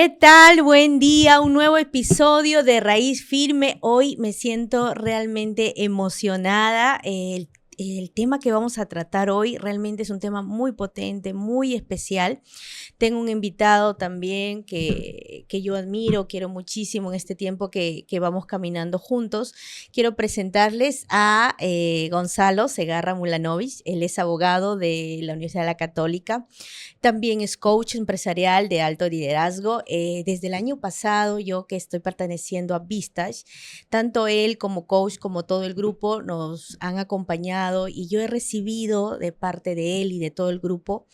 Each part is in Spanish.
¿Qué tal? Buen día, un nuevo episodio de Raíz Firme. Hoy me siento realmente emocionada. El tema que vamos a tratar hoy realmente es un tema muy potente, muy especial. Tengo un invitado también que yo admiro, quiero muchísimo en este tiempo que vamos caminando juntos. Quiero presentarles a Gonzalo Segarra Mulanovich. Él es abogado de la Universidad de la Católica. También es coach empresarial de alto liderazgo. Desde el año pasado, yo que estoy perteneciendo a Vistage, tanto él como coach, como todo el grupo, nos han acompañado y yo he recibido de parte de él y de todo el grupo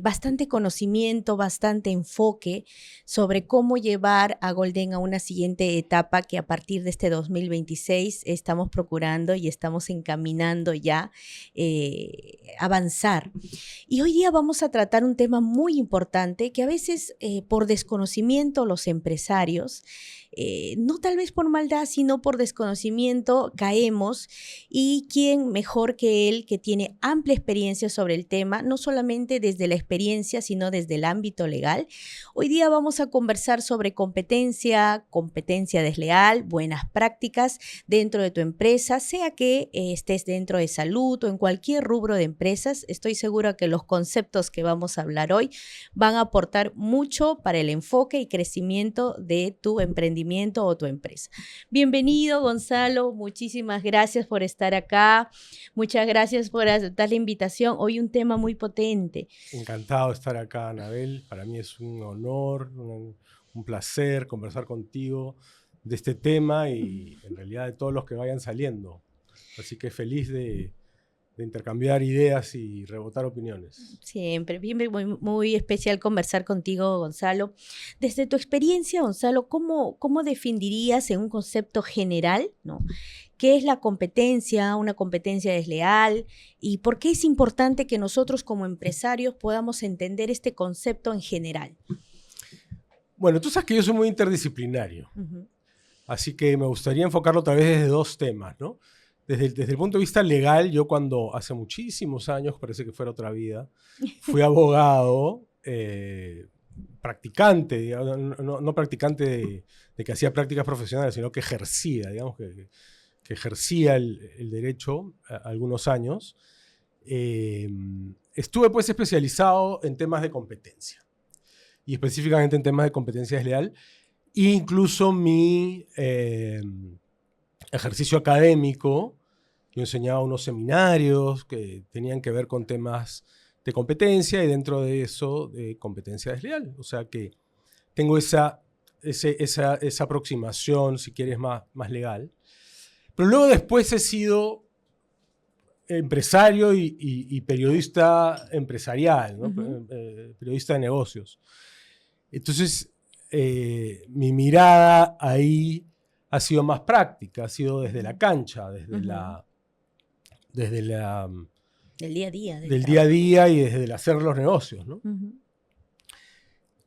bastante conocimiento, bastante enfoque sobre cómo llevar a Golden a una siguiente etapa que a partir de este 2026 estamos procurando y estamos encaminando ya avanzar. Y hoy día vamos a tratar un tema muy importante que a veces por desconocimiento los empresarios, no tal vez por maldad, sino por desconocimiento caemos, y quién mejor que él, que tiene amplia experiencia sobre el tema, no solamente desde la experiencia, sino desde el ámbito legal. Hoy día vamos a conversar sobre competencia desleal, buenas prácticas dentro de tu empresa, sea que estés dentro de salud o en cualquier rubro de empresas. Estoy segura que los conceptos que vamos a hablar hoy van a aportar mucho para el enfoque y crecimiento de tu emprendimiento o tu empresa. Bienvenido, Gonzalo, muchísimas gracias por estar acá, muchas gracias por aceptar la invitación. Hoy un tema muy potente. Encantado de estar acá, Anabel. Para mí es un honor, un placer conversar contigo de este tema y en realidad de todos los que vayan saliendo. Así que feliz de intercambiar ideas y rebotar opiniones. Siempre, muy, muy especial conversar contigo, Gonzalo. Desde tu experiencia, Gonzalo, ¿cómo definirías en un concepto general, ¿no?, qué es la competencia, una competencia desleal, y por qué es importante que nosotros como empresarios podamos entender este concepto en general? Bueno, tú sabes que yo soy muy interdisciplinario, así que me gustaría enfocarlo otra vez desde dos temas, ¿no? Desde el punto de vista legal, yo cuando hace muchísimos años, parece que fuera otra vida, fui abogado, practicante, digamos, no practicante de que hacía prácticas profesionales, sino que ejercía, digamos, que ejercía el derecho algunos años. Estuve pues especializado en temas de competencia, y específicamente en temas de competencia desleal, e incluso mi ejercicio académico, yo enseñaba unos seminarios que tenían que ver con temas de competencia y dentro de eso de competencia desleal. O sea que tengo esa aproximación, si quieres, más legal. Pero luego después he sido empresario y periodista empresarial, ¿no? Periodista de negocios. Entonces, mi mirada ahí ha sido más práctica, ha sido desde la cancha, desde del día a día y desde el hacer los negocios, ¿no?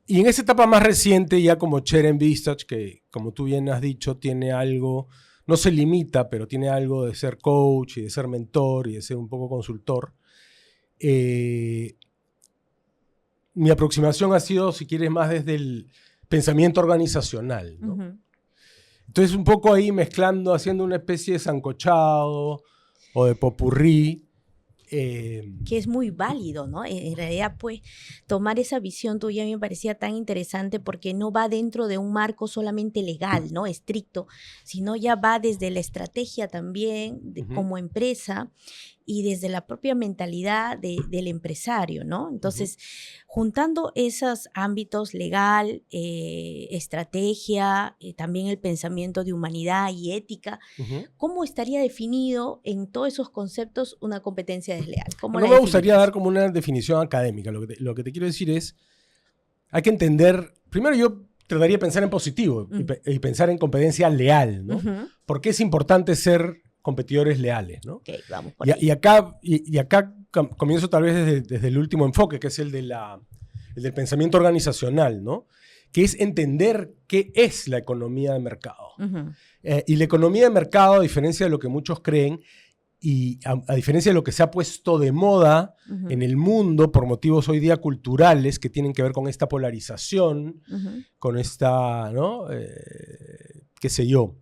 Y en esa etapa más reciente, ya como chair en Vistage, que como tú bien has dicho, tiene algo, no se limita, pero tiene algo de ser coach y de ser mentor y de ser un poco consultor. Mi aproximación ha sido, si quieres, más desde el pensamiento organizacional, ¿no? Entonces, un poco ahí mezclando, haciendo una especie de sancochado o de popurrí. Que es muy válido, ¿no? En realidad, pues, tomar esa visión tuya a mí me parecía tan interesante porque no va dentro de un marco solamente legal, ¿no?, estricto, sino ya va desde la estrategia también, como empresa, y desde la propia mentalidad del empresario, ¿no? Entonces, juntando esos ámbitos legal, estrategia, también el pensamiento de humanidad y ética, ¿cómo estaría definido en todos esos conceptos una competencia desleal? No me gustaría dar como una definición académica. Lo que te quiero decir es, hay que entender, primero yo trataría de pensar en positivo y pensar en competencia leal, ¿no? ¿Por qué es importante ser competidores leales, ¿no? Okay, vamos por ahí. Y acá comienzo tal vez desde el último enfoque, que es el del pensamiento organizacional, ¿no? Que es entender qué es la economía de mercado. Y la economía de mercado, a diferencia de lo que muchos creen, Y a diferencia de lo que se ha puesto de moda en el mundo por motivos hoy día culturales que tienen que ver con esta polarización, con esta, ¿no? Qué sé yo,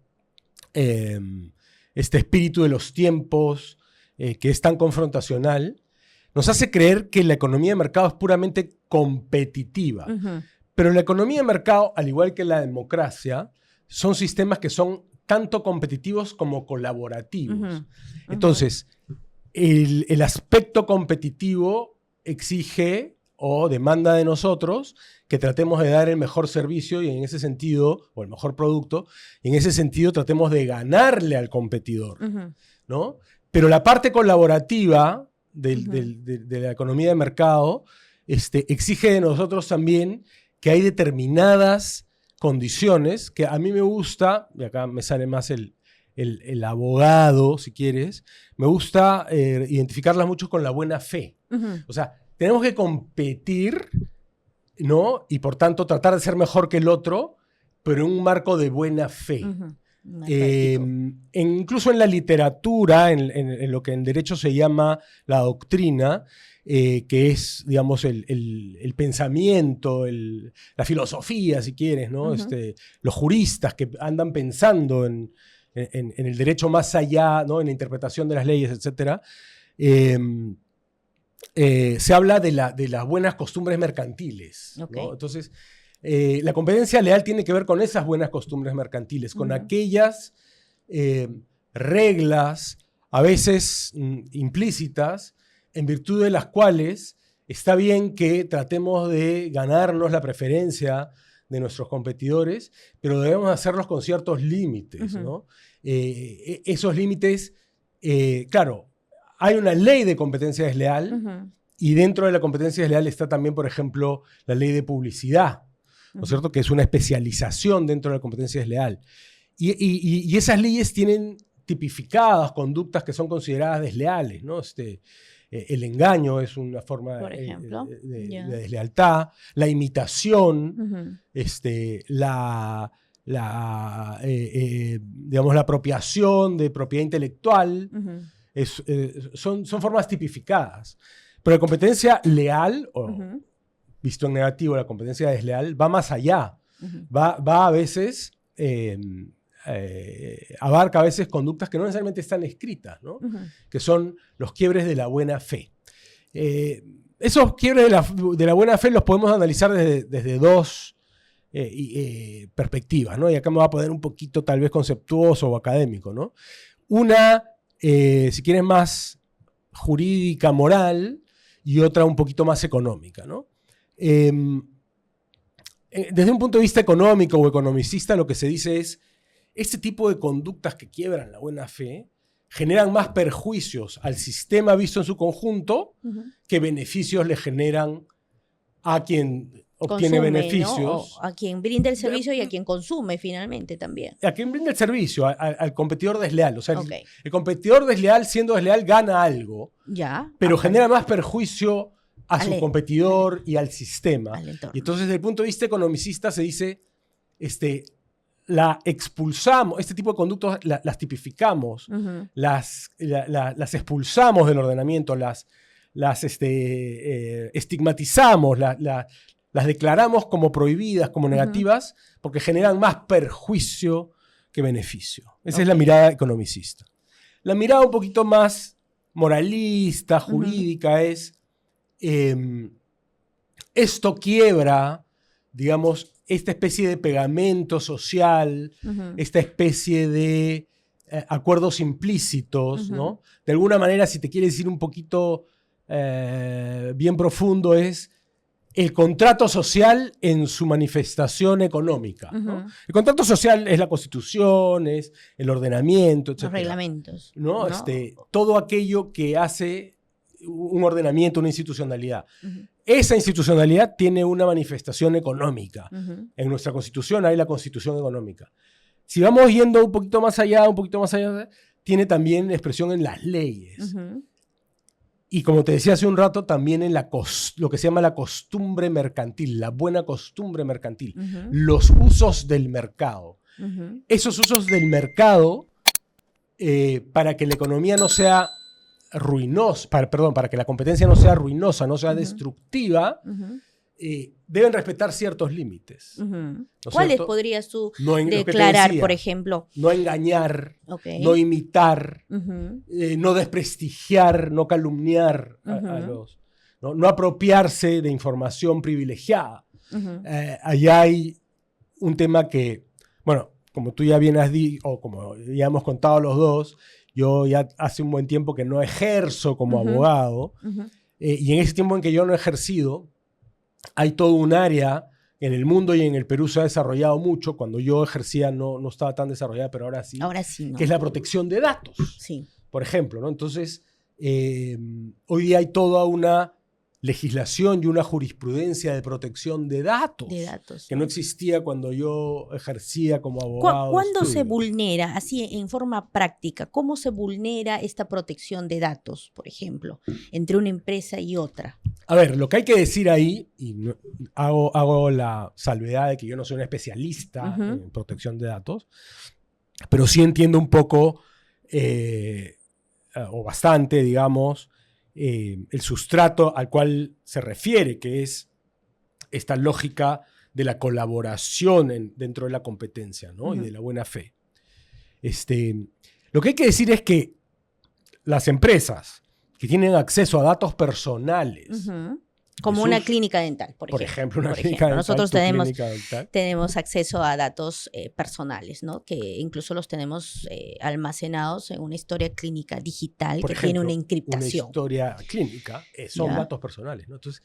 este espíritu de los tiempos que es tan confrontacional, nos hace creer que la economía de mercado es puramente competitiva. Pero la economía de mercado, al igual que la democracia, son sistemas que son tanto competitivos como colaborativos. Entonces, el aspecto competitivo exige o demanda de nosotros que tratemos de dar el mejor servicio y en ese sentido, o el mejor producto, y en ese sentido tratemos de ganarle al competidor, ¿no? Pero la parte colaborativa de la economía de mercado exige de nosotros también que hay determinadas condiciones que a mí me gusta, y acá me sale más el abogado, si quieres, me gusta identificarlas mucho con la buena fe. O sea, tenemos que competir, ¿no? Y por tanto tratar de ser mejor que el otro, pero en un marco de buena fe. Incluso en la literatura, en lo que en derecho se llama la doctrina, que es, digamos, el pensamiento, la filosofía, si quieres, ¿no? Los juristas que andan pensando en el derecho más allá, ¿no? En la interpretación de las leyes, etc. Se habla de las buenas costumbres mercantiles, ¿no? Entonces, la competencia leal tiene que ver con esas buenas costumbres mercantiles, con aquellas reglas, a veces implícitas, en virtud de las cuales está bien que tratemos de ganarnos la preferencia de nuestros competidores, pero debemos hacerlos con ciertos límites, ¿no? Esos límites, claro, hay una ley de competencia desleal y dentro de la competencia desleal está también, por ejemplo, la ley de publicidad, ¿no es cierto? Que es una especialización dentro de la competencia desleal. Y esas leyes tienen tipificadas conductas que son consideradas desleales, ¿no? El engaño es una forma de deslealtad, la imitación, digamos, la apropiación de propiedad intelectual, son formas tipificadas. Pero la competencia leal, o visto en negativo, la competencia desleal, va más allá. Va a veces, abarca a veces conductas que no necesariamente están escritas, ¿no? Que son los quiebres de la buena fe. Esos quiebres de la buena fe los podemos analizar desde dos perspectivas, ¿no? Y acá me va a poner un poquito tal vez conceptuoso o académico, ¿no? Una, si quieres, más jurídica, moral, y otra un poquito más económica, ¿no? Desde un punto de vista económico o economicista, lo que se dice es este tipo de conductas que quiebran la buena fe generan más perjuicios al sistema visto en su conjunto que beneficios le generan a quien obtiene beneficios. ¿No? A quien brinda el servicio y a quien consume finalmente también. A quien brinda el servicio, al competidor desleal. O sea, el competidor desleal, siendo desleal, gana algo, pero genera más perjuicio a su competidor y al sistema. Y entonces, desde el punto de vista economicista, se dice, la expulsamos, este tipo de conductos las tipificamos, las expulsamos del ordenamiento, las estigmatizamos, las declaramos como prohibidas, como negativas, porque generan más perjuicio que beneficio. Esa es la mirada economicista. La mirada un poquito más moralista, jurídica, es esto quiebra, digamos, esta especie de pegamento social, esta especie de acuerdos implícitos, ¿no? De alguna manera, si te quieres decir un poquito bien profundo, es el contrato social en su manifestación económica, ¿no? El contrato social es la Constitución, es el ordenamiento, etc. Los reglamentos, ¿no? Todo aquello que hace un ordenamiento, una institucionalidad. Esa institucionalidad tiene una manifestación económica. En nuestra Constitución hay la Constitución económica. Si vamos yendo un poquito más allá, tiene también expresión en las leyes. Y como te decía hace un rato, también en lo que se llama la costumbre mercantil, la buena costumbre mercantil, los usos del mercado. Esos usos del mercado para que la economía no sea ruinosa, para que la competencia no sea ruinosa, no sea destructiva, deben respetar ciertos límites. ¿No ¿Cuáles cierto? podrías tú Lo que te declarar, decía, por ejemplo? no engañar, Okay. no imitar, no desprestigiar, no calumniar a los... No apropiarse de información privilegiada. Allá hay un tema que, bueno, como tú ya bien has dicho, o como ya hemos contado los dos, yo ya hace un buen tiempo que no ejerzo como abogado, y en ese tiempo en que yo no he ejercido, hay todo un área en el mundo y en el Perú se ha desarrollado mucho. Cuando yo ejercía no estaba tan desarrollada, pero ahora sí. Ahora sí, ¿no? Que es la protección de datos, sí. por ejemplo, ¿no? Entonces, hoy día hay toda una legislación y una jurisprudencia de protección de datos, que no existía cuando yo ejercía como abogado. ¿Cuándo se vulnera, así en forma práctica, cómo se vulnera esta protección de datos, por ejemplo, entre una empresa y otra? A ver, lo que hay que decir ahí, y hago la salvedad de que yo no soy un especialista en protección de datos, pero sí entiendo un poco, o bastante, digamos, el sustrato al cual se refiere, que es esta lógica de la colaboración dentro de la competencia, ¿no? Y de la buena fe. Lo que hay que decir es que las empresas que tienen acceso a datos personales, como una clínica dental, por ejemplo. Una clínica dental. Nosotros tenemos acceso a datos personales, ¿no? Que incluso los tenemos almacenados en una historia clínica digital que tiene una encriptación. Una historia clínica son datos personales, ¿no? Entonces,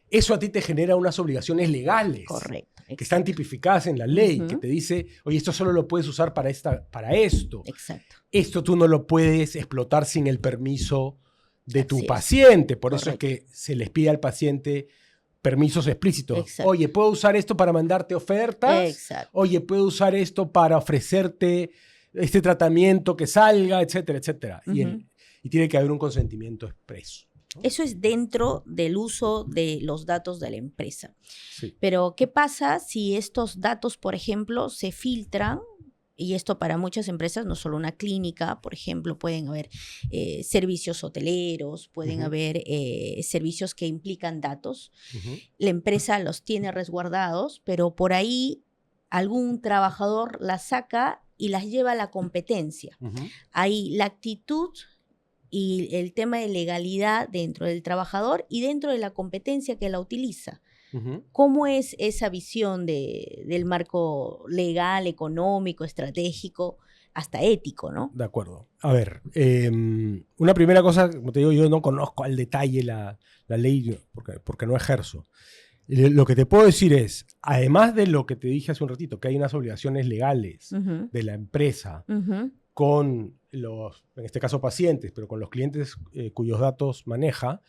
eso a ti te genera unas obligaciones legales. Correcto. Que están tipificadas en la ley, que te dice, oye, esto solo lo puedes usar para esto. Exacto. Esto tú no lo puedes explotar sin el permiso de tu paciente. Por eso es que se les pide al paciente permisos explícitos. Exacto. Oye, ¿puedo usar esto para mandarte ofertas? Exacto. Oye, ¿puedo usar esto para ofrecerte este tratamiento que salga? Etcétera, etcétera. Y tiene que haber un consentimiento expreso. Eso es dentro del uso de los datos de la empresa. Sí. Pero, ¿qué pasa si estos datos, por ejemplo, se filtran? Y esto para muchas empresas, no solo una clínica, por ejemplo, pueden haber servicios hoteleros, pueden haber servicios que implican datos. La empresa los tiene resguardados, pero por ahí algún trabajador las saca y las lleva a la competencia. Hay la actitud y el tema de legalidad dentro del trabajador y dentro de la competencia que la utiliza. ¿Cómo es esa visión del marco legal, económico, estratégico, hasta ético, ¿no? De acuerdo. A ver, una primera cosa, como te digo, yo no conozco al detalle la ley porque no ejerzo. Lo que te puedo decir es, además de lo que te dije hace un ratito, que hay unas obligaciones legales de la empresa con los, en este caso pacientes, pero con los clientes cuyos datos maneja,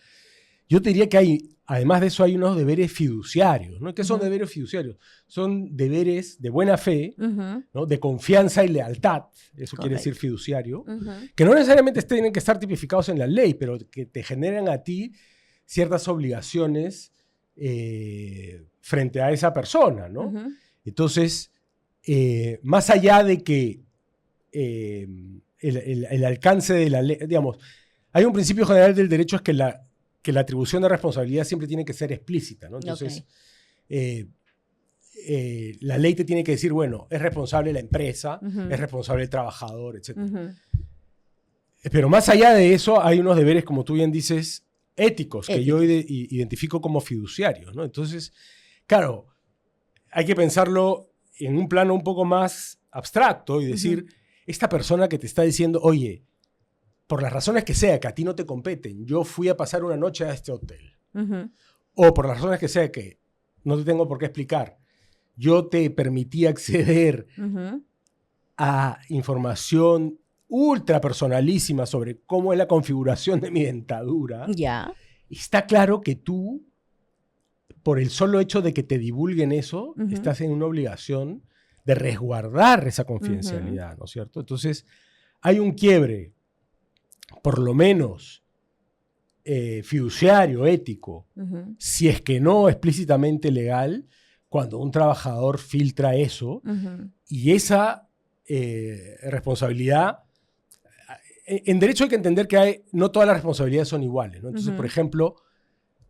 yo te diría que además de eso hay unos deberes fiduciarios, ¿no? ¿Qué son deberes fiduciarios? Son deberes de buena fe, ¿no? De confianza y lealtad, eso quiere decir fiduciario, que no necesariamente tienen que estar tipificados en la ley, pero que te generan a ti ciertas obligaciones frente a esa persona, ¿no? Entonces, más allá de que el alcance de la ley, digamos, hay un principio general del derecho, es que la atribución de responsabilidad siempre tiene que ser explícita, ¿no? Entonces, la ley te tiene que decir, bueno, es responsable la empresa, es responsable el trabajador, etc. Pero más allá de eso, hay unos deberes, como tú bien dices, éticos, que yo identifico como fiduciarios, ¿no? Entonces, claro, hay que pensarlo en un plano un poco más abstracto y decir, esta persona que te está diciendo, oye, por las razones que sea, que a ti no te competen, yo fui a pasar una noche a este hotel. O por las razones que sea, que no te tengo por qué explicar, yo te permití acceder a información ultra personalísima sobre cómo es la configuración de mi dentadura. Está claro que tú, por el solo hecho de que te divulguen eso, estás en una obligación de resguardar esa confidencialidad, ¿no es cierto? Entonces, hay un quiebre, por lo menos fiduciario, ético, si es que no explícitamente legal, cuando un trabajador filtra eso, y esa responsabilidad en derecho hay que entender que no todas las responsabilidades son iguales, ¿no? Entonces, por ejemplo,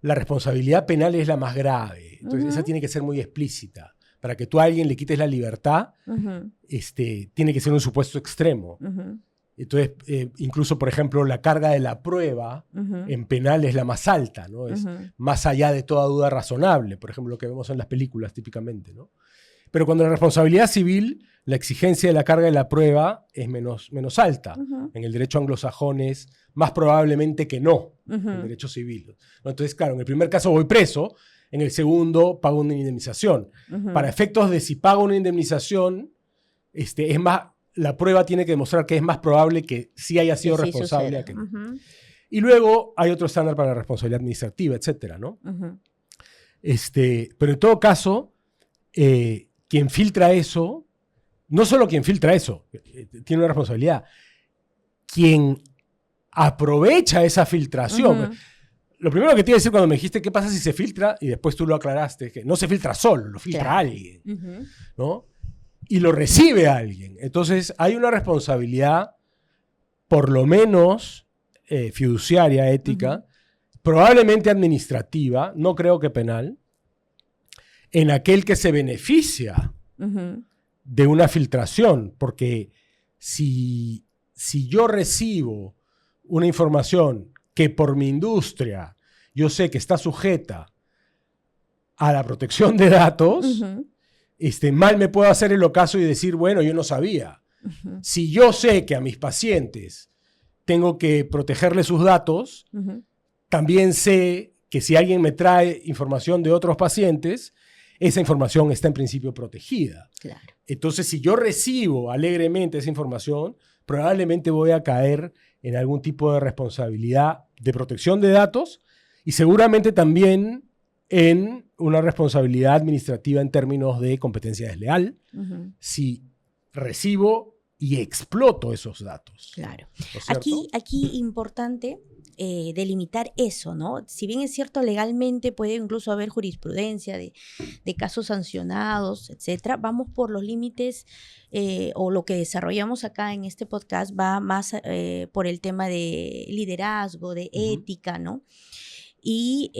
la responsabilidad penal es la más grave. Entonces, esa tiene que ser muy explícita. Para que tú a alguien le quites la libertad, tiene que ser un supuesto extremo. Entonces, incluso, por ejemplo, la carga de la prueba en penal es la más alta, ¿no? Es más allá de toda duda razonable, por ejemplo, lo que vemos en las películas típicamente, ¿no? Pero cuando la responsabilidad civil, la exigencia de la carga de la prueba es menos alta. En el derecho anglosajón es más probablemente que no, en el derecho civil. Entonces, claro, en el primer caso voy preso, en el segundo pago una indemnización. Para efectos de si pago una indemnización, es más, la prueba tiene que demostrar que es más probable que sí haya sido responsable a que no. Y luego hay otro estándar para la responsabilidad administrativa, etcétera, ¿no? Pero en todo caso, quien filtra eso, no solo quien filtra eso, tiene una responsabilidad. Quien aprovecha esa filtración. Lo primero que te iba a decir cuando me dijiste qué pasa si se filtra, y después tú lo aclaraste, es que no se filtra solo, lo filtra alguien, ¿no? Y lo recibe alguien. Entonces hay una responsabilidad, por lo menos fiduciaria, ética, probablemente administrativa, no creo que penal, en aquel que se beneficia de una filtración, porque si yo recibo una información que por mi industria yo sé que está sujeta a la protección de datos, mal me puedo hacer el ocaso y decir, bueno, yo no sabía. Si yo sé que a mis pacientes tengo que protegerles sus datos, también sé que si alguien me trae información de otros pacientes, esa información está en principio protegida. Claro. Entonces, si yo recibo alegremente esa información, probablemente voy a caer en algún tipo de responsabilidad de protección de datos y seguramente también en una responsabilidad administrativa en términos de competencia desleal, si recibo y exploto esos datos. Claro. Aquí importante delimitar eso, ¿no? Si bien es cierto, legalmente puede incluso haber jurisprudencia de casos sancionados, etcétera, vamos por los límites o lo que desarrollamos acá en este podcast va más por el tema de liderazgo, de ética, ¿no? Y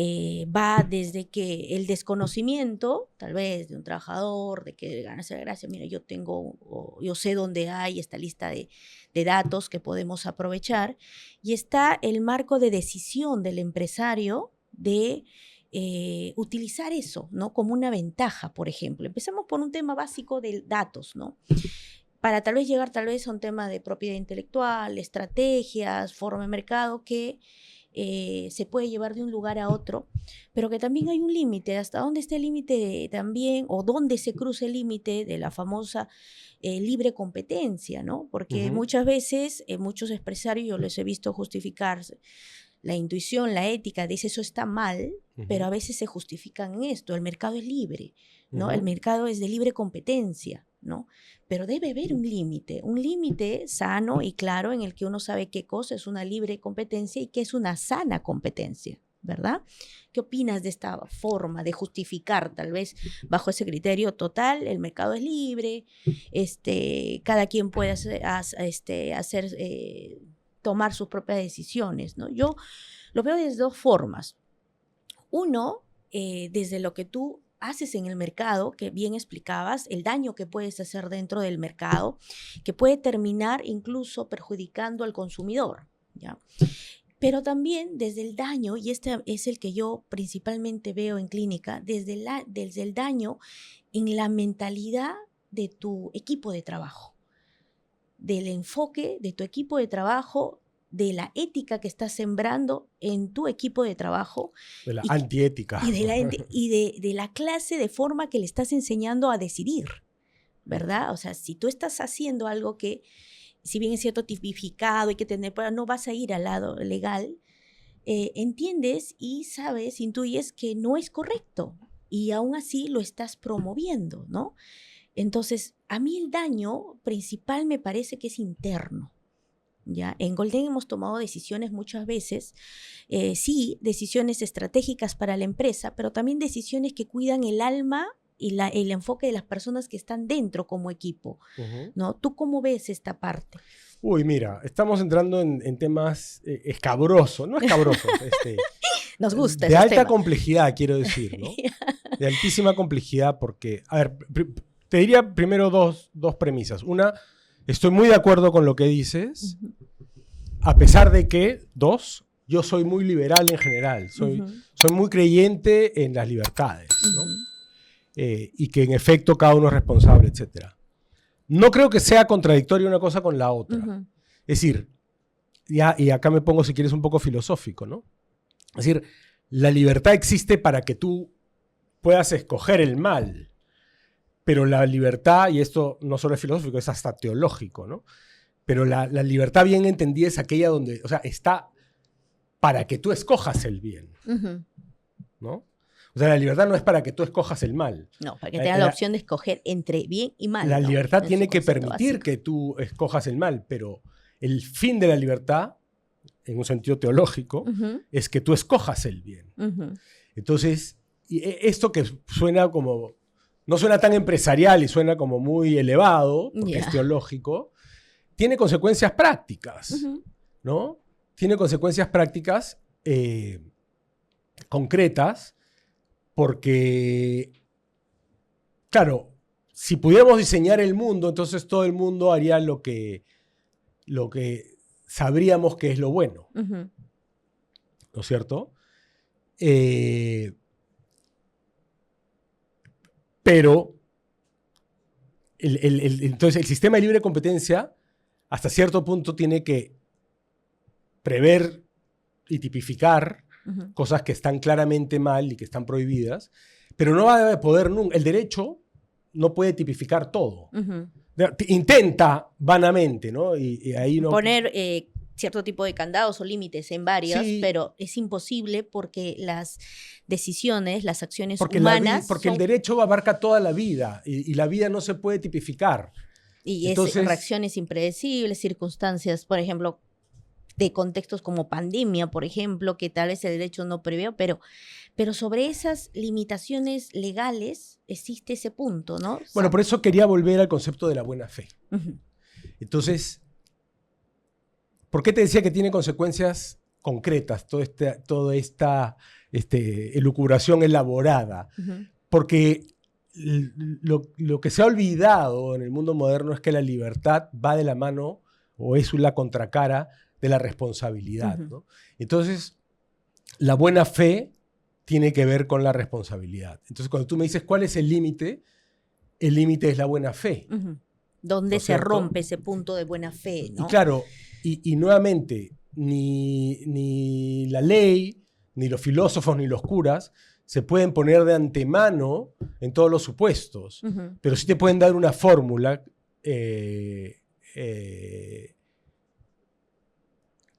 va desde que el desconocimiento, tal vez, de un trabajador, de que ganarse la gracia, mira, yo sé dónde hay esta lista de datos que podemos aprovechar, y está el marco de decisión del empresario de utilizar eso, ¿no? Como una ventaja, por ejemplo. Empezamos por un tema básico de datos, ¿no? Para tal vez llegar a un tema de propiedad intelectual, estrategias, forma de mercado que se puede llevar de un lugar a otro, pero que también hay un límite. ¿Hasta dónde está el límite también, o dónde se cruza el límite de la famosa libre competencia, ¿no? Porque muchas veces, muchos empresarios, yo les he visto justificarse, la intuición, la ética, dice eso está mal, pero a veces se justifican en esto. El mercado es libre, ¿no? El mercado es de libre competencia, ¿no? Pero debe haber un límite sano y claro en el que uno sabe qué cosa es una libre competencia y qué es una sana competencia, ¿verdad? ¿Qué opinas de esta forma de justificar, tal vez bajo ese criterio total, el mercado es libre, cada quien puede tomar sus propias decisiones, ¿no? Yo lo veo de dos formas. Uno, desde lo que tú haces en el mercado, que bien explicabas, el daño que puedes hacer dentro del mercado, que puede terminar incluso perjudicando al consumidor, ¿ya? Pero también desde el daño, y este es el que yo principalmente veo en clínica, desde el daño en la mentalidad de tu equipo de trabajo, del enfoque de tu equipo de trabajo, de la ética que estás sembrando en tu equipo de trabajo. De la antiética. Y de la clase de forma que le estás enseñando a decidir, ¿verdad? O sea, si tú estás haciendo algo que, si bien es cierto, tipificado, hay que tener, pero no vas a ir al lado legal, entiendes y sabes, intuyes que no es correcto y aún así lo estás promoviendo, ¿no? Entonces, a mí el daño principal me parece que es interno. ¿Ya? En Golden hemos tomado decisiones muchas veces, sí, decisiones estratégicas para la empresa, pero también decisiones que cuidan el alma y el enfoque de las personas que están dentro como equipo, ¿no? ¿Tú cómo ves esta parte? Uy, mira, estamos entrando en temas escabrosos, no escabrosos, Nos gusta de ese alta tema. complejidad, quiero decir, ¿no? De altísima complejidad porque, a ver, te diría primero dos premisas. Una, estoy muy de acuerdo con lo que dices, a pesar de que, dos, yo soy muy liberal en general, soy muy creyente en las libertades, ¿no? Y que en efecto cada uno es responsable, etc. No creo que sea contradictoria una cosa con la otra. Es decir, y acá me pongo, si quieres, un poco filosófico, ¿no? Es decir, la libertad existe para que tú puedas escoger el mal, pero la libertad, y esto no solo es filosófico, es hasta teológico, ¿no? Pero la libertad bien entendida es aquella donde, o sea, está para que tú escojas el bien, ¿no? O sea, la libertad no es para que tú escojas el mal. No, para que tengas la opción de escoger entre bien y mal. La libertad Es tiene un que concepto permitir básico. que tú escojas el mal, pero el fin de la libertad, en un sentido teológico, es que tú escojas el bien. Entonces, esto que suena como, no suena tan empresarial y suena como muy elevado, porque es teológico, tiene consecuencias prácticas, ¿no? Tiene consecuencias prácticas concretas, porque, claro, si pudiéramos diseñar el mundo, entonces todo el mundo haría lo que sabríamos que es lo bueno, ¿no es cierto? Pero entonces el sistema de libre competencia hasta cierto punto tiene que prever y tipificar cosas que están claramente mal y que están prohibidas, pero no va a poder nunca. El derecho no puede tipificar todo. Intenta vanamente, ¿no? Y ahí no poner cierto tipo de candados o límites en varias, sí, pero es imposible porque las decisiones, las acciones porque humanas porque el derecho abarca toda la vida y la vida no se puede tipificar. Y entonces, reacciones impredecibles, circunstancias, por ejemplo, de contextos como pandemia, por ejemplo, que tal vez el derecho no previó, pero sobre esas limitaciones legales existe ese punto, ¿no? Bueno, por eso quería volver al concepto de la buena fe. Entonces, ¿por qué te decía que tiene consecuencias concretas toda esta elucubración elaborada? Porque lo que se ha olvidado en el mundo moderno es que la libertad va de la mano o es la contracara de la responsabilidad, ¿no? Entonces, la buena fe tiene que ver con la responsabilidad. Entonces, cuando tú me dices cuál es el límite es la buena fe. ¿Dónde se rompe ese punto de buena fe, ¿no? Y claro, y nuevamente, ni la ley, ni los filósofos, ni los curas se pueden poner de antemano en todos los supuestos, pero sí te pueden dar una fórmula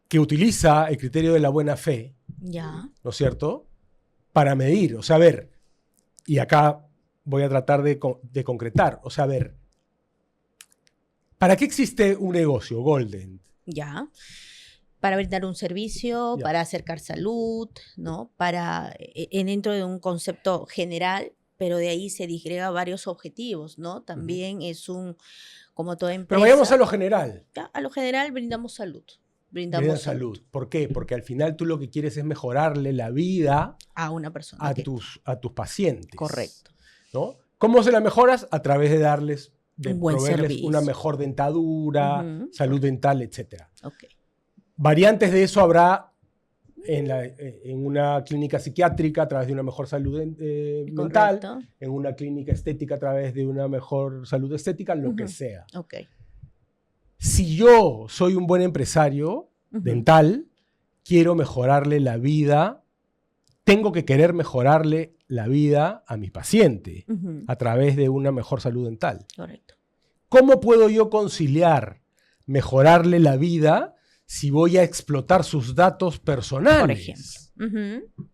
que utiliza el criterio de la buena fe, ¿no es cierto?, para medir. O sea, a ver, y acá voy a tratar de concretar, o sea, a ver, ¿para qué existe un negocio, Golden? Para brindar un servicio, para acercar salud, ¿no? Para, dentro de un concepto general, pero de ahí se disgrega varios objetivos, ¿no? También es como toda empresa. Pero vayamos a lo general. A lo general brindamos salud. Brindamos salud. ¿Por qué? Porque al final tú lo que quieres es mejorarle la vida a una persona. A tus pacientes. Correcto. ¿No? ¿Cómo se la mejoras? A través de darles, proveerles una mejor dentadura, salud dental, etc. Variantes de eso habrá en una clínica psiquiátrica a través de una mejor salud mental, en una clínica estética a través de una mejor salud estética, lo que sea. Si yo soy un buen empresario dental, quiero mejorarle la vida, tengo que querer mejorarle la vida a mi paciente a través de una mejor salud dental. ¿Cómo puedo yo conciliar mejorarle la vida si voy a explotar sus datos personales? Por ejemplo.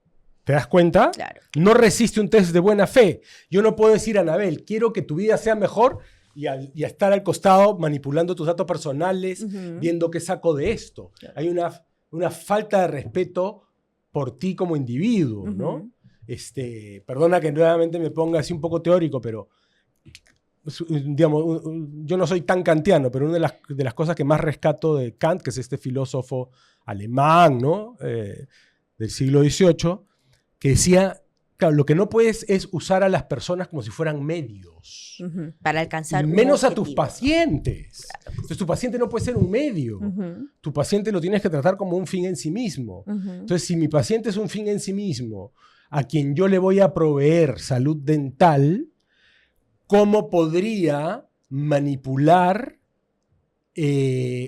¿Te das cuenta? Claro. No resiste un test de buena fe. Yo no puedo decir, Anabel, quiero que tu vida sea mejor y a estar al costado manipulando tus datos personales, viendo qué saco de esto. Claro. Hay una falta de respeto por ti como individuo, ¿no? Perdona que nuevamente me ponga así un poco teórico, pero digamos, yo no soy tan kantiano, pero una de las cosas que más rescato de Kant, que es este filósofo alemán, ¿no? Del siglo XVIII, que decía, claro, lo que no puedes es usar a las personas como si fueran medios. Para alcanzar y un menos objetivo. a tus pacientes. Claro. Entonces tu paciente no puede ser un medio. Tu paciente lo tienes que tratar como un fin en sí mismo. Entonces, si mi paciente es un fin en sí mismo, a quien yo le voy a proveer salud dental, ¿cómo podría manipular,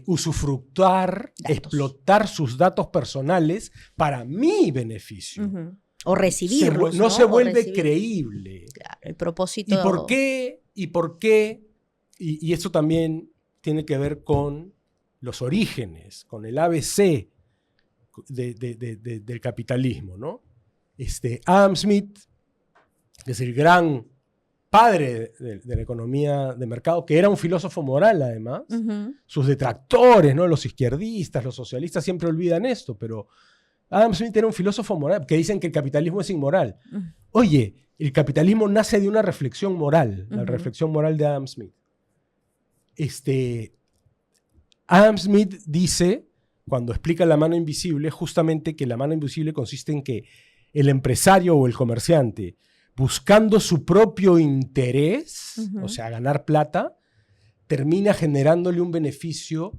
usufructuar, explotar sus datos personales para mi beneficio? O recibirlos. No se vuelve creíble. Claro, el propósito. ¿Y por qué? Y eso también tiene que ver con los orígenes, con el ABC del capitalismo, ¿no? Adam Smith, que es el gran padre de la economía de mercado, que era un filósofo moral además, sus detractores, ¿no? Los izquierdistas, los socialistas siempre olvidan esto, pero Adam Smith era un filósofo moral, que dicen que el capitalismo es inmoral. Oye, el capitalismo nace de una reflexión moral, la reflexión moral de Adam Smith. Adam Smith dice, cuando explica la mano invisible, justamente que la mano invisible consiste en que el empresario o el comerciante, buscando su propio interés, o sea, ganar plata, termina generándole un beneficio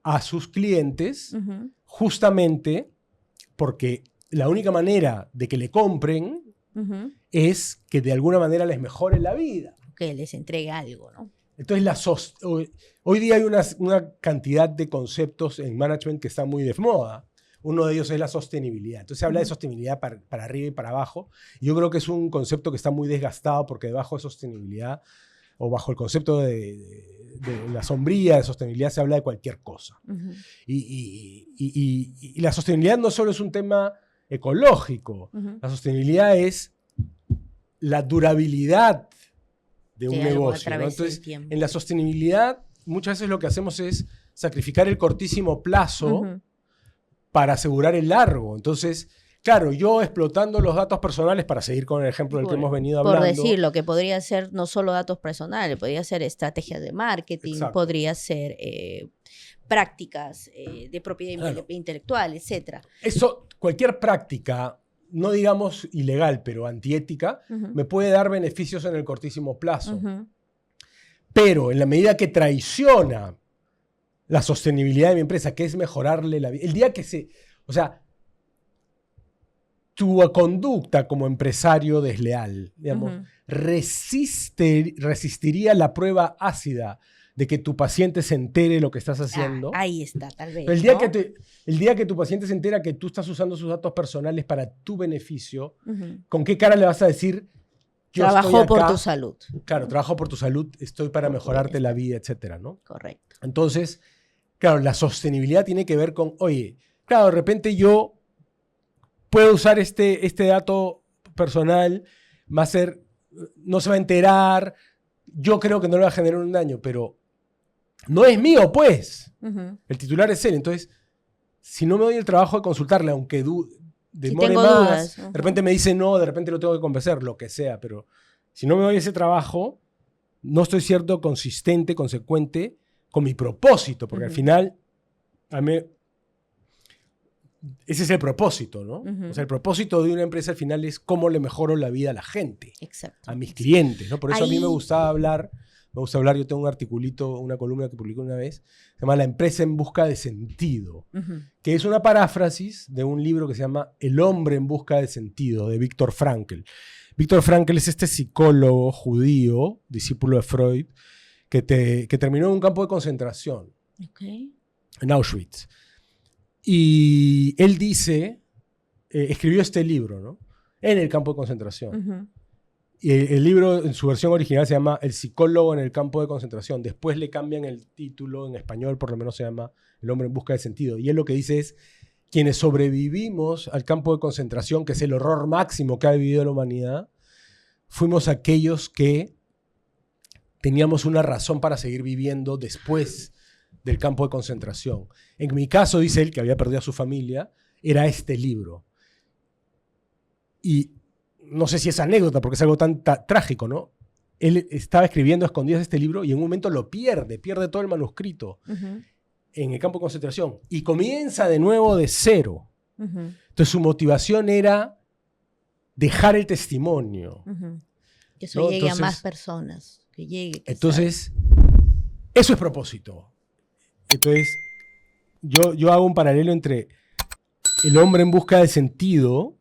a sus clientes, justamente porque la única manera de que le compren es que de alguna manera les mejore la vida. Que les entregue algo, ¿no? Entonces, hoy día hay una cantidad de conceptos en management que están muy de moda. Uno de ellos es la sostenibilidad. Entonces se habla de sostenibilidad para arriba y para abajo. Y yo creo que es un concepto que está muy desgastado porque debajo de sostenibilidad o bajo el concepto de la sombrilla de sostenibilidad se habla de cualquier cosa. Y la sostenibilidad no solo es un tema ecológico. La sostenibilidad es la durabilidad de un negocio, ¿no? Entonces, en la sostenibilidad muchas veces lo que hacemos es sacrificar el cortísimo plazo para asegurar el largo. Entonces, claro, yo explotando los datos personales, para seguir con el ejemplo del que hemos venido hablando. Por decir, lo que podría ser no solo datos personales, podría ser estrategias de marketing, exacto, podría ser prácticas de propiedad intelectual, etc. Eso, cualquier práctica, no digamos ilegal, pero antiética, me puede dar beneficios en el cortísimo plazo. Pero en la medida que traiciona la sostenibilidad de mi empresa, que es mejorarle la vida, el día que o sea, tu conducta como empresario desleal, digamos, resistiría la prueba ácida de que tu paciente se entere lo que estás haciendo. Ahí está, tal vez. Pero el día que tu paciente se entera que tú estás usando sus datos personales para tu beneficio, ¿con qué cara le vas a decir? Trabajo por tu salud. Claro, trabajo por tu salud, estoy para mejorarte la vida, etcétera, ¿no? Correcto. Entonces, claro, la sostenibilidad tiene que ver con, oye, claro, de repente yo puedo usar este dato personal, no se va a enterar, yo creo que no le va a generar un daño, pero no es mío, pues. El titular es él. Entonces, si no me doy el trabajo de consultarle, aunque demore más, de repente me dice no, de repente lo tengo que convencer, lo que sea, pero si no me doy ese trabajo, no estoy siendo consistente, consecuente con mi propósito, porque al final, ese es el propósito, ¿no? O sea, el propósito de una empresa al final es cómo le mejoro la vida a la gente, a mis clientes, ¿no? Por eso a mí me gusta hablar, yo tengo un articulito, una columna que publiqué una vez, se llama La empresa en busca de sentido, que es una paráfrasis de un libro que se llama El hombre en busca de sentido, de Viktor Frankl. Viktor Frankl es este psicólogo judío, discípulo de Freud, que terminó en un campo de concentración, en Auschwitz. Y él dice, escribió este libro, ¿no? En el campo de concentración. Y el libro, en su versión original, se llama El psicólogo en el campo de concentración. Después le cambian el título, en español por lo menos se llama El hombre en busca de sentido. Y él lo que dice es, quienes sobrevivimos al campo de concentración, que es el horror máximo que ha vivido la humanidad, fuimos aquellos que teníamos una razón para seguir viviendo después del campo de concentración. En mi caso, dice él, que había perdido a su familia, era este libro. Y no sé si es anécdota, porque es algo tan trágico, ¿no? él estaba escribiendo a escondidas este libro y en un momento lo pierde todo el manuscrito en el campo de concentración y comienza de nuevo de cero. Entonces su motivación era dejar el testimonio. Que eso llegue a más personas. Entonces, eso es propósito. Entonces, yo hago un paralelo entre el hombre en busca de sentido,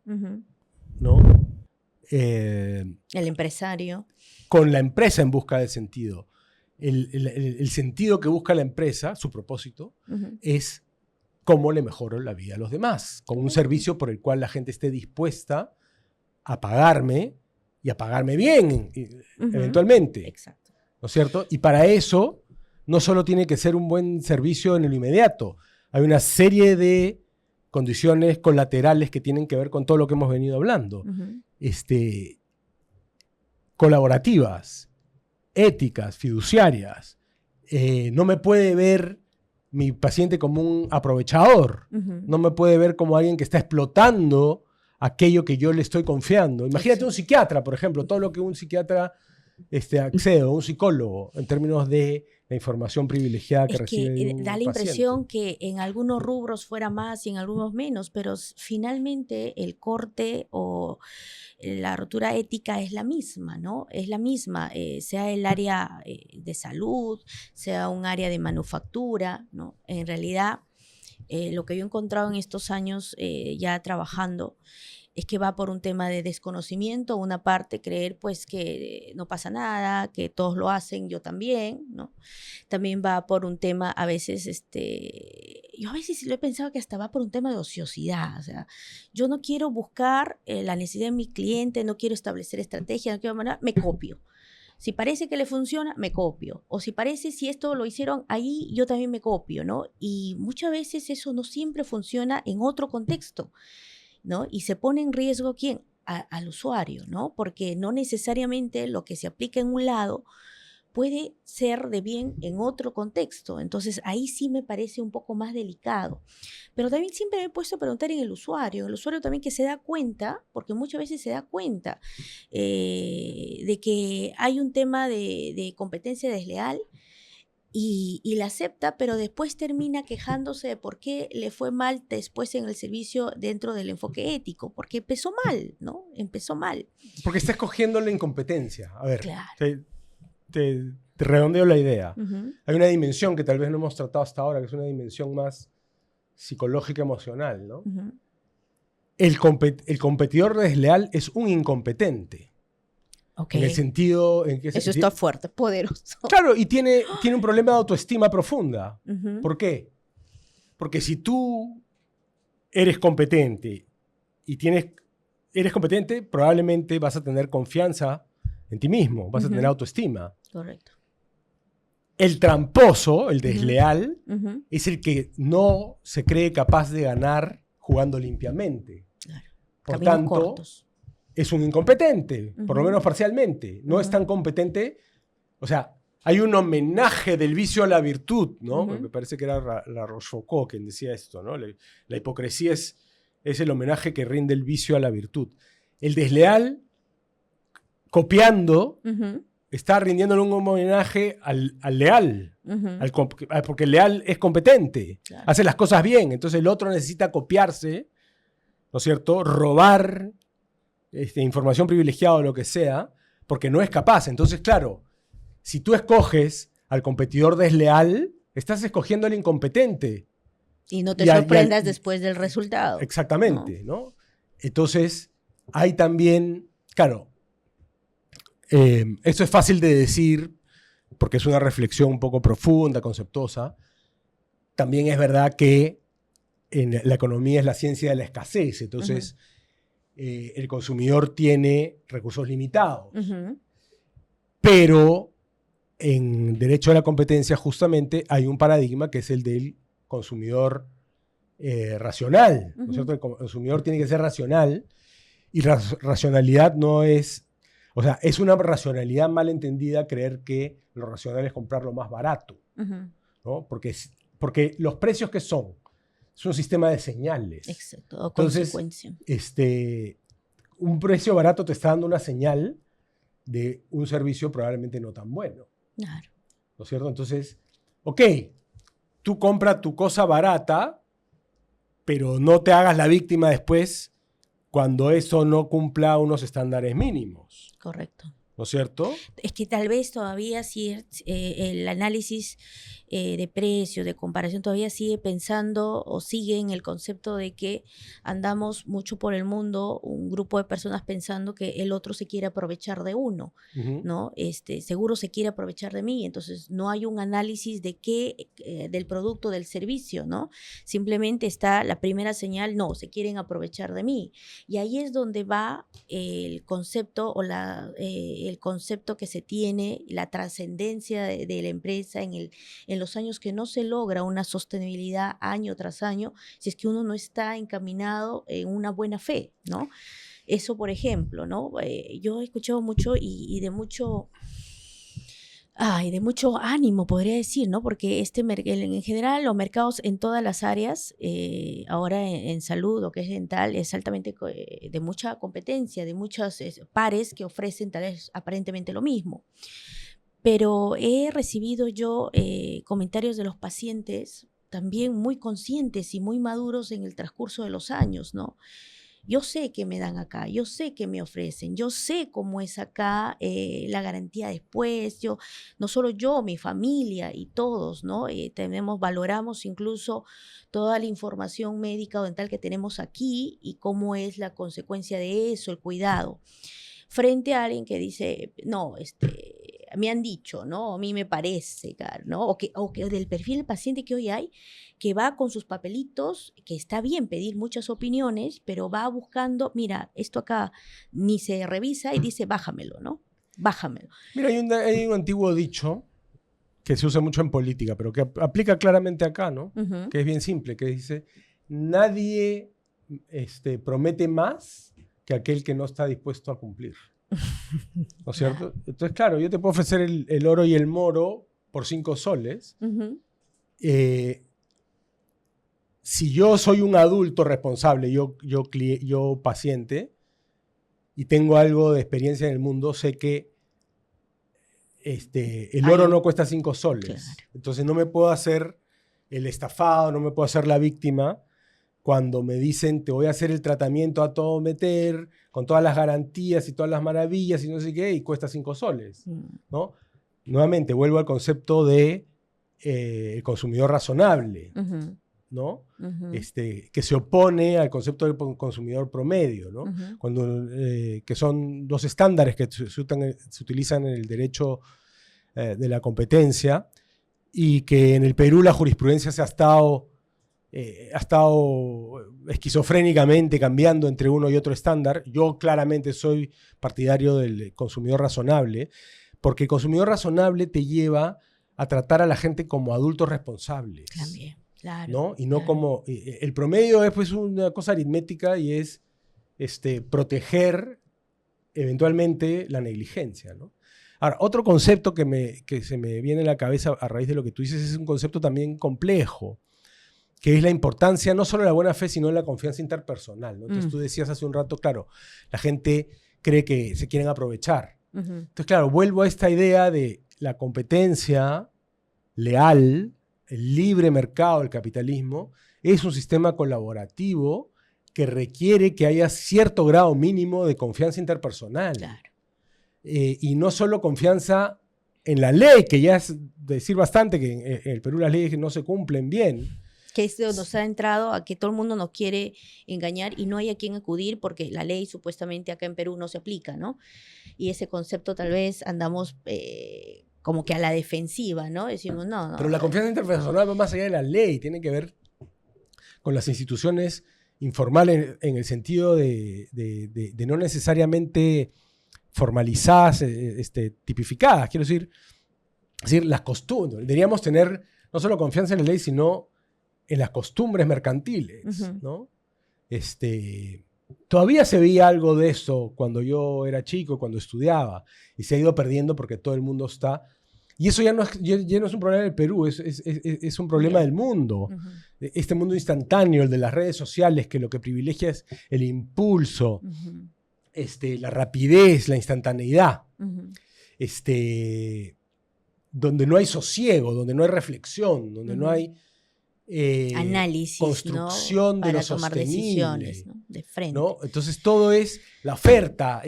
¿no? El empresario. Con la empresa en busca de sentido. El sentido que busca la empresa, su propósito, es cómo le mejoro la vida a los demás, con un servicio por el cual la gente esté dispuesta a pagarme y a pagarme bien, eventualmente. Exacto. ¿No es cierto? Y para eso no solo tiene que ser un buen servicio en lo inmediato, hay una serie de condiciones colaterales que tienen que ver con todo lo que hemos venido hablando. Colaborativas, éticas, fiduciarias. No me puede ver mi paciente como un aprovechador. No me puede ver como alguien que está explotando aquello que yo le estoy confiando. Imagínate un psiquiatra, por ejemplo, todo lo que un psiquiatra accede, o un psicólogo, en términos de la información privilegiada que recibe de un da la paciente. impresión que en algunos rubros fuera más y en algunos menos, pero finalmente el corte o la rotura ética es la misma, ¿no? Es la misma, sea el área de salud, sea un área de manufactura, ¿no? En realidad, lo que yo he encontrado en estos años ya trabajando es que va por un tema de desconocimiento, una parte creer pues que no pasa nada, que todos lo hacen, yo también, ¿no? También va por un tema a veces, yo a veces lo he pensado que hasta va por un tema de ociosidad, o sea, yo no quiero buscar la necesidad de mi cliente, no quiero establecer estrategia, no quiero manera, me copio. Si parece que le funciona, me copio. O si parece, si esto lo hicieron ahí, yo también me copio, ¿no? Y muchas veces eso no siempre funciona en otro contexto, ¿no? Y se pone en riesgo, ¿quién? Al usuario, ¿no? Porque no necesariamente lo que se aplica en un lado puede ser de bien en otro contexto. Entonces, ahí sí me parece un poco más delicado. Pero también siempre me he puesto a preguntar en el usuario también que se da cuenta, porque muchas veces se da cuenta de que hay un tema de competencia desleal, y la acepta, pero después termina quejándose de por qué le fue mal después en el servicio dentro del enfoque ético, porque empezó mal, ¿no? Empezó mal. Porque está escogiendo la incompetencia. A ver, claro. te redondeo la idea. Hay una dimensión que tal vez no hemos tratado hasta ahora, que es una dimensión más psicológica, emocional, ¿no? El competidor desleal es un incompetente. Okay. En el sentido... Eso está fuerte, poderoso. Claro, y tiene un problema de autoestima profunda. ¿Por qué? Porque si tú eres competente eres competente, probablemente vas a tener confianza en ti mismo, vas a tener autoestima. Correcto. El tramposo, el desleal, es el que no se cree capaz de ganar jugando limpiamente. Claro. Por Caminos tanto, cortos. Es un incompetente, por lo menos parcialmente. No es tan competente. O sea, hay un homenaje del vicio a la virtud, ¿no? Me parece que era la Rochefoucauld quien decía esto, ¿no? La hipocresía es el homenaje que rinde el vicio a la virtud. El desleal, copiando, está rindiéndole un homenaje al leal, porque el leal es competente, claro. Hace las cosas bien, entonces el otro necesita copiarse, ¿no es cierto? Robar información privilegiada o lo que sea, porque no es capaz. Entonces, claro, si tú escoges al competidor desleal, estás escogiendo al incompetente. Y no te sorprendas después del resultado. Exactamente, ¿no? Entonces, hay también, claro, esto es fácil de decir porque es una reflexión un poco profunda, conceptuosa. También es verdad que en la economía es la ciencia de la escasez, entonces el consumidor tiene recursos limitados. Pero en derecho a la competencia justamente hay un paradigma que es el del consumidor racional, ¿no es cierto? El consumidor tiene que ser racional y racionalidad no es, o sea, es una racionalidad mal entendida creer que lo racional es comprar lo más barato, ¿no? Porque los precios que son, es un sistema de señales. Exacto, o entonces, consecuencia. Un precio barato te está dando una señal de un servicio probablemente no tan bueno. Claro. ¿No es cierto? Entonces, ok, tú compras tu cosa barata, pero no te hagas la víctima después cuando eso no cumpla unos estándares mínimos. Correcto. ¿No es cierto? Es que tal vez todavía sí el análisis de precios, de comparación, todavía sigue pensando o sigue en el concepto de que andamos mucho por el mundo, un grupo de personas pensando que el otro se quiere aprovechar de uno, ¿no? Seguro se quiere aprovechar de mí, entonces no hay un análisis de qué, del producto, del servicio, ¿no? Simplemente está la primera señal, no, se quieren aprovechar de mí. Y ahí es donde va el concepto o el concepto que se tiene, la trascendencia de la empresa en los años que no se logra una sostenibilidad año tras año, si es que uno no está encaminado en una buena fe, ¿no? Eso, por ejemplo, ¿no? Yo he escuchado mucho y de mucho... de mucho ánimo, podría decir, ¿no? Porque en general los mercados en todas las áreas, ahora en salud o que es dental, es altamente de mucha competencia, de muchos pares que ofrecen tal vez aparentemente lo mismo. Pero he recibido yo comentarios de los pacientes también muy conscientes y muy maduros en el transcurso de los años, ¿no? Yo sé que me dan acá, yo sé que me ofrecen, yo sé cómo es acá la garantía después, no solo yo, mi familia y todos, ¿no? Valoramos incluso toda la información médica o dental que tenemos aquí y cómo es la consecuencia de eso, el cuidado. Frente a alguien que dice, no, me han dicho, ¿no? A mí me parece, ¿no? O que del perfil del paciente que hoy hay, que va con sus papelitos, que está bien pedir muchas opiniones, pero va buscando, mira, esto acá ni se revisa y dice, bájamelo, ¿no? Bájamelo. Mira, hay un antiguo dicho que se usa mucho en política, pero que aplica claramente acá, ¿no? Uh-huh. Que es bien simple, que dice, nadie promete más que aquel que no está dispuesto a cumplir. ¿No es cierto? Entonces, claro, yo te puedo ofrecer el oro y el moro por 5 soles. Uh-huh. Si yo soy un adulto responsable, yo paciente, y tengo algo de experiencia en el mundo, sé que el oro no cuesta 5 soles. Claro. Entonces no me puedo hacer el estafado, no me puedo hacer la víctima cuando me dicen te voy a hacer el tratamiento a todo meter, con todas las garantías y todas las maravillas y no sé qué, y cuesta 5 soles. ¿No? Nuevamente, vuelvo al concepto de el consumidor razonable, uh-huh. ¿no? Uh-huh. Que se opone al concepto del consumidor promedio, ¿no? Uh-huh. Que son dos estándares que se utilizan en el derecho de la competencia y que en el Perú la jurisprudencia ha estado esquizofrénicamente cambiando entre uno y otro estándar. Yo claramente soy partidario del consumidor razonable, porque el consumidor razonable te lleva a tratar a la gente como adultos responsables. También, claro. ¿No? Y no claro. como... el promedio es pues una cosa aritmética y es proteger eventualmente la negligencia, ¿no? Ahora, otro concepto que se me viene a la cabeza a raíz de lo que tú dices es un concepto también complejo, que es la importancia no solo de la buena fe, sino de la confianza interpersonal, ¿no? Entonces tú decías hace un rato, claro, la gente cree que se quieren aprovechar. Uh-huh. Entonces, claro, vuelvo a esta idea de la competencia leal, el libre mercado, el capitalismo, es un sistema colaborativo que requiere que haya cierto grado mínimo de confianza interpersonal. Claro. Y no solo confianza en la ley, que ya es decir bastante que en el Perú las leyes no se cumplen bien. Que es donde nos ha entrado a que todo el mundo nos quiere engañar y no hay a quién acudir porque la ley supuestamente acá en Perú no se aplica, ¿no? Y ese concepto tal vez andamos como que a la defensiva, ¿no? Decimos, no. Pero la confianza interpersonal va más allá de la ley, tiene que ver con las instituciones informales en el sentido de no necesariamente formalizadas, tipificadas. Quiero decir, las costumbres. Deberíamos tener no solo confianza en la ley, sino en las costumbres mercantiles, uh-huh. ¿no? Todavía se veía algo de eso cuando yo era chico, cuando estudiaba, y se ha ido perdiendo porque todo el mundo está... Y eso ya no es un problema del Perú, es un problema del mundo. Uh-huh. Este mundo instantáneo, el de las redes sociales, que lo que privilegia es el impulso, uh-huh. la rapidez, la instantaneidad, Ujú. donde no hay sosiego, donde no hay reflexión, donde no Ujú. hay Análisis, construcción ¿no? de lo Para tomar decisiones, sostenible, ¿no? De frente. ¿no? Entonces todo es la oferta,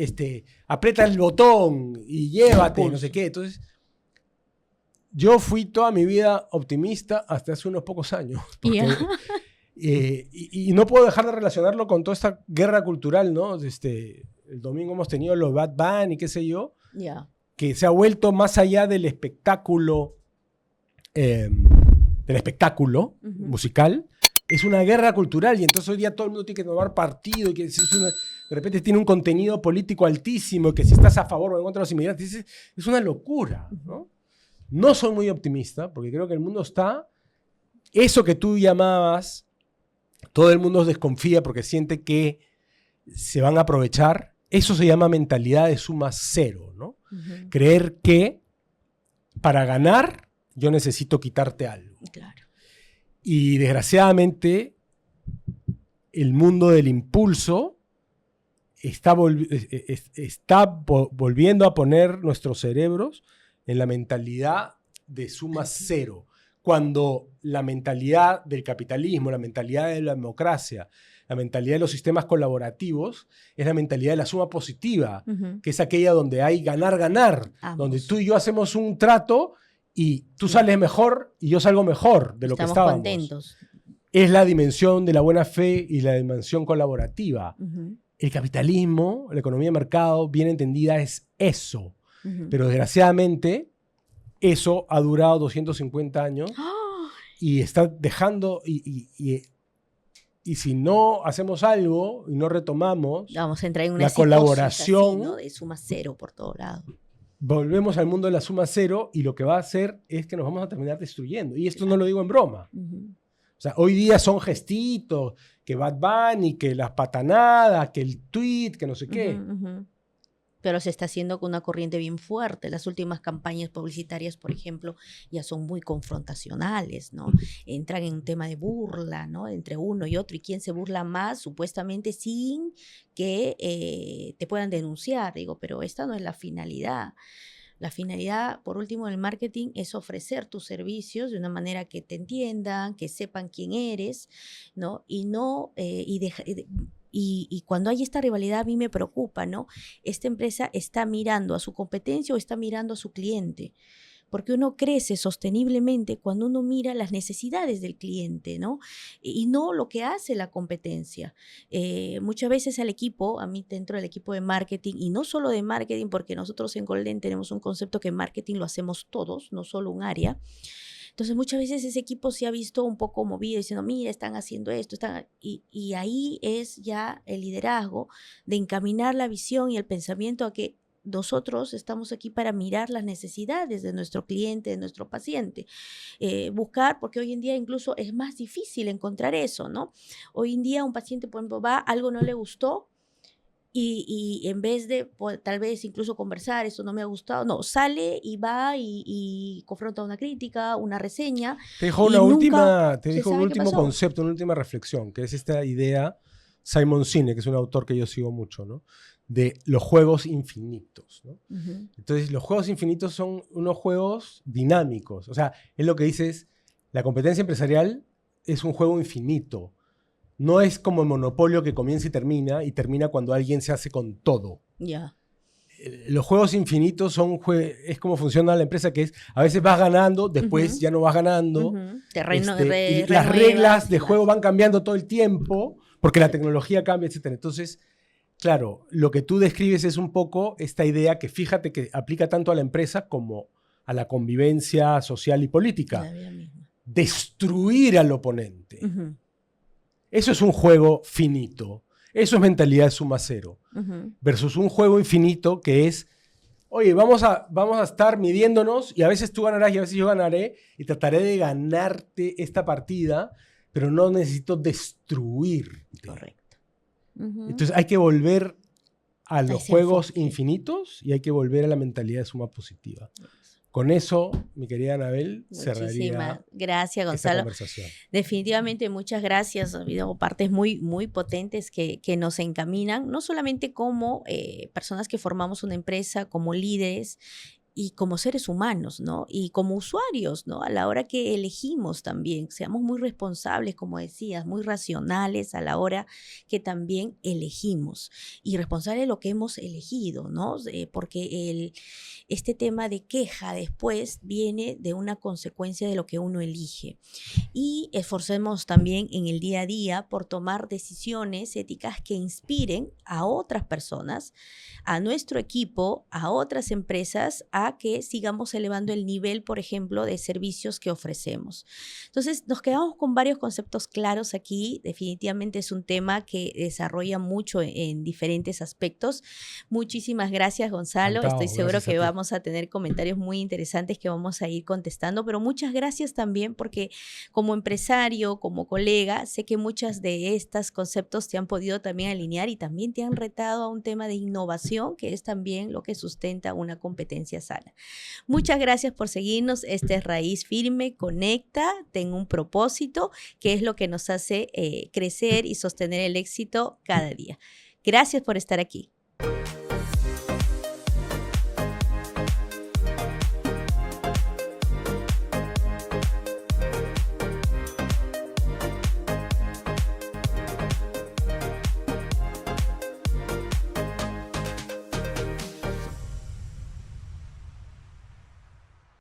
aprieta el botón y llévate, no sé Impulso. qué. Entonces, yo fui toda mi vida optimista hasta hace unos pocos años. Porque, Ya. y no puedo dejar de relacionarlo con toda esta guerra cultural, ¿no? El domingo hemos tenido los Bad Bunny y qué sé yo, Ya. que se ha vuelto más allá del espectáculo Ujú. musical, es una guerra cultural, y entonces hoy día todo el mundo tiene que tomar partido y que de repente tiene un contenido político altísimo, que si estás a favor o en contra de los inmigrantes, es una locura, ¿no? No soy muy optimista porque creo que el mundo está, eso que tú llamabas, todo el mundo desconfía porque siente que se van a aprovechar, eso se llama mentalidad de suma cero, ¿no? Ujú. Creer que para ganar yo necesito quitarte algo. Claro. Y desgraciadamente el mundo del impulso está volviendo a poner nuestros cerebros en la mentalidad de suma cero, cuando la mentalidad del capitalismo, la mentalidad de la democracia, la mentalidad de los sistemas colaborativos es la mentalidad de la suma positiva, Ujú. que es aquella donde hay ganar-ganar, Ambos. donde tú y yo hacemos un trato y tú sales mejor y yo salgo mejor de lo que Estamos estábamos. contentos. Es la dimensión de la buena fe y la dimensión colaborativa. Ujú. El capitalismo, la economía de mercado, bien entendida, es eso. Ujú. Pero desgraciadamente, eso ha durado 250 años ¡Ah! y está dejando, y si no hacemos algo y no retomamos Vamos a entrar en una la psicosis colaboración, así, ¿no? De suma cero por todo lado. volvemos al mundo de la suma cero y lo que va a hacer es que nos vamos a terminar destruyendo. Y esto no lo digo en broma. Ujú. O sea, hoy día son gestitos, que Bad Bunny, que las patanadas, que el tweet, que no sé qué. Ujú, ujú. Pero se está haciendo con una corriente bien fuerte. Las últimas campañas publicitarias, por ejemplo, ya son muy confrontacionales, ¿no? Entran en un tema de burla, ¿no? Entre uno y otro. ¿Y quién se burla más? Supuestamente sin que te puedan denunciar. Digo, pero esta no es la finalidad. La finalidad, por último, del marketing es ofrecer tus servicios de una manera que te entiendan, que sepan quién eres, ¿no? Y no, y cuando hay esta rivalidad a mí me preocupa, ¿no? Esta empresa está mirando a su competencia o está mirando a su cliente. Porque uno crece sosteniblemente cuando uno mira las necesidades del cliente, ¿no? Y no lo que hace la competencia. Muchas veces al equipo, a mí dentro del equipo de marketing, y no solo de marketing, porque nosotros en Golden tenemos un concepto que marketing lo hacemos todos, no solo un área. Entonces muchas veces ese equipo se ha visto un poco movido diciendo, mira, están haciendo esto, y ahí es ya el liderazgo de encaminar la visión y el pensamiento a que nosotros estamos aquí para mirar las necesidades de nuestro cliente, de nuestro paciente. Buscar, porque hoy en día incluso es más difícil encontrar eso, ¿no? Hoy en día un paciente, por ejemplo, va, algo no le gustó, y en vez de tal vez incluso conversar, esto no me ha gustado, no, sale y va y confronta una crítica, una reseña, Te dijo y nunca te se dijo un sabe qué último pasó. concepto, una última reflexión, que es esta idea, Simon Sinek, que es un autor que yo sigo mucho, ¿no? De los juegos infinitos, ¿no? Uh-huh. Entonces, los juegos infinitos son unos juegos dinámicos. O sea, es lo que dices, la competencia empresarial es un juego infinito. No es como el monopolio que comienza y termina cuando alguien se hace con todo. Ya. Los juegos infinitos es como funciona la empresa, que es a veces vas ganando, después Uh-huh. ya no vas ganando. Uh-huh. Y las reglas de juego van cambiando todo el tiempo porque la tecnología cambia, etc. Entonces, claro, lo que tú describes es un poco esta idea que fíjate que aplica tanto a la empresa como a la convivencia social y política. La vida misma. Destruir al oponente. Uh-huh. Eso es un juego finito. Eso es mentalidad de suma cero. Uh-huh. Versus un juego infinito que es, oye, vamos a estar midiéndonos y a veces tú ganarás y a veces yo ganaré y trataré de ganarte esta partida, pero no necesito destruir. Correcto. Uh-huh. Entonces hay que volver a los ese juegos enfoque infinitos y hay que volver a la mentalidad de suma positiva. con eso, mi querida Anabel, Muchísimas cerraría gracias, esta Gonzalo. conversación. Definitivamente muchas gracias. Ha habido partes muy, muy potentes que nos encaminan, no solamente como personas que formamos una empresa, como líderes, y como seres humanos, ¿no? Y como usuarios, ¿no? A la hora que elegimos también, seamos muy responsables, como decías, muy racionales a la hora que también elegimos y responsables de lo que hemos elegido, ¿no? Porque este tema de queja después viene de una consecuencia de lo que uno elige. Y esforcemos también en el día a día por tomar decisiones éticas que inspiren a otras personas, a nuestro equipo, a otras empresas, a que sigamos elevando el nivel, por ejemplo, de servicios que ofrecemos. Entonces, nos quedamos con varios conceptos claros aquí. Definitivamente es un tema que desarrolla mucho en diferentes aspectos. Muchísimas gracias, Gonzalo. Estoy Encantado, seguro gracias a que ti. vamos a tener comentarios muy interesantes que vamos a ir contestando, pero muchas gracias también porque como empresario, como colega, sé que muchas de estos conceptos te han podido también alinear y también te han retado a un tema de innovación, que es también lo que sustenta una competencia sana. Muchas gracias por seguirnos. Este es Raíz Firme, conecta, ten un propósito, que es lo que nos hace crecer y sostener el éxito cada día. Gracias por estar aquí.